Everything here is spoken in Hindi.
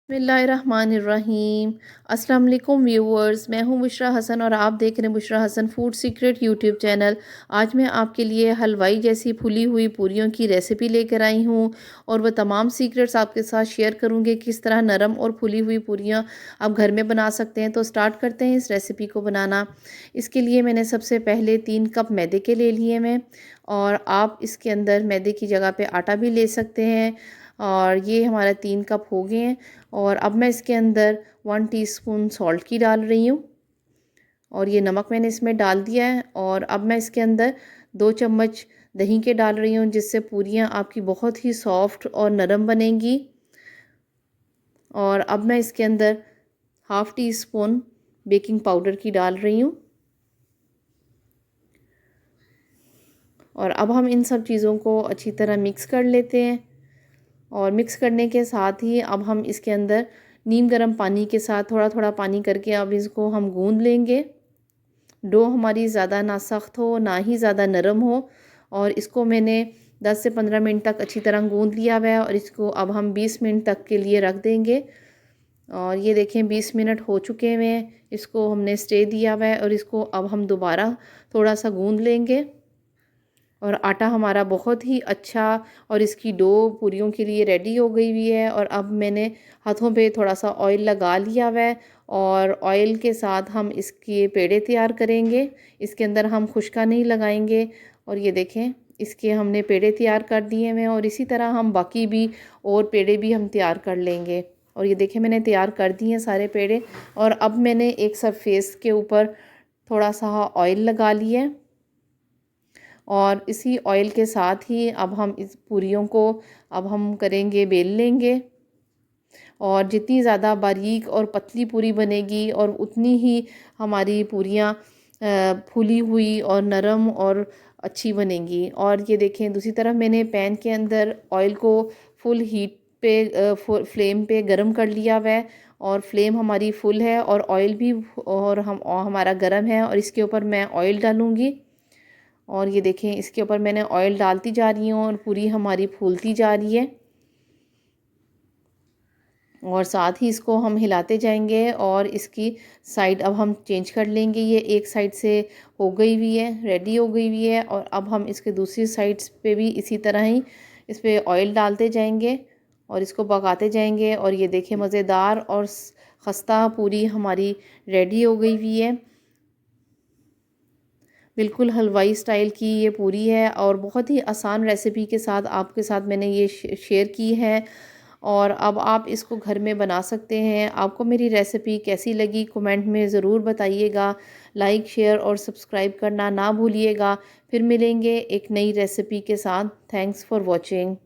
बिस्मिल्लाहिर्रहमानिर्रहीम। अस्सलाम वालेकुम व्यूअर्स, मैं हूं बुशरा हसन और आप देख रहे हैं Bushra Hasan food secret YouTube channel. आज मैं आपके लिए हलवाई जैसी फुली हुई पूरियों की रेसिपी लेकर आई हूं और वह तमाम सीक्रेट्स आपके साथ शेयर करूंगी किस तरह नरम और फुली हुई पूरियां आप घर में बना सकते हैं। तो स्टार्ट करते हैं इस रेसिपी को बनाना। इसके लिए मैंने सबसे पहले 3 कप मैदे के ले लिए मैं, और आप इसके अंदर मैदे की जगह पे आटा भी ले सकते हैं। और ये हमारा 3 कप हो गए हैं। और अब मैं इसके अंदर 1 टीस्पून सॉल्ट की डाल रही हूँ, और ये नमक मैंने इसमें डाल दिया है। और अब मैं इसके अंदर 2 चम्मच दही के डाल रही हूँ, जिससे पूरियाँ आपकी बहुत ही सॉफ्ट और नरम बनेंगी। और अब मैं इसके अंदर 1/2 टीस्पून बेकिंग पाउडर की डाल रही हूँ। और अब हम इन सब चीज़ों को अच्छी तरह मिक्स कर लेते हैं। और मिक्स करने के साथ ही अब हम इसके अंदर नीम गर्म पानी के साथ थोड़ा थोड़ा पानी करके अब इसको हम गूंद लेंगे। डो हमारी ज़्यादा ना सख्त हो ना ही ज़्यादा नरम हो। और इसको मैंने 10 से 15 मिनट तक अच्छी तरह गूंद लिया हुआ है, और इसको अब हम 20 मिनट तक के लिए रख देंगे। और ये देखें 20 मिनट हो चुके हुए हैं, इसको हमने स्टे दिया हुआ है। और इसको अब हम दोबारा थोड़ा सा गूंद लेंगे। और आटा हमारा बहुत ही अच्छा और इसकी डो पूरियों के लिए रेडी हो गई हुई है। और अब मैंने हाथों पे थोड़ा सा ऑयल लगा लिया हुआ है, और ऑयल के साथ हम इसके पेड़े तैयार करेंगे। इसके अंदर हम खुशका नहीं लगाएंगे। और ये देखें इसके हमने पेड़े तैयार कर दिए हैं, और इसी तरह हम बाकी भी और पेड़े भी हम तैयार कर लेंगे। और ये देखें मैंने तैयार कर दिए हैं सारे पेड़े। और अब मैंने एक सरफेस के ऊपर थोड़ा सा ऑयल लगा लिया है, और इसी ऑयल के साथ ही अब हम इस पूरियों को अब हम करेंगे, बेल लेंगे। और जितनी ज़्यादा बारीक और पतली पूरी बनेगी और उतनी ही हमारी पूरियाँ फूली हुई और नरम और अच्छी बनेंगी। और ये देखें दूसरी तरफ मैंने पैन के अंदर ऑयल को फुल हीट पे फ्लेम पे गरम कर लिया हुआ है। और फ्लेम हमारी फुल है और ऑयल भी और हमारा गरम है। और इसके ऊपर मैं ऑयल डालूँगी। और ये देखें इसके ऊपर मैंने ऑयल डालती जा रही हूँ और पूरी हमारी फूलती जा रही है। और साथ ही इसको हम हिलाते जाएंगे, और इसकी साइड अब हम चेंज कर लेंगे। ये एक साइड से हो गई हुई है, रेडी हो गई हुई है। और अब हम इसके दूसरी साइड्स पे भी इसी तरह ही इस पे ऑयल डालते जाएंगे और इसको पकाते जाएंगे। और ये देखें मज़ेदार और खस्ता पूरी हमारी रेडी हो गई हुई है। बिल्कुल हलवाई स्टाइल की ये पूरी है, और बहुत ही आसान रेसिपी के साथ आपके साथ मैंने ये शेयर की है। और अब आप इसको घर में बना सकते हैं। आपको मेरी रेसिपी कैसी लगी कमेंट में ज़रूर बताइएगा। लाइक शेयर और सब्सक्राइब करना ना भूलिएगा। फिर मिलेंगे एक नई रेसिपी के साथ। Thanks for watching.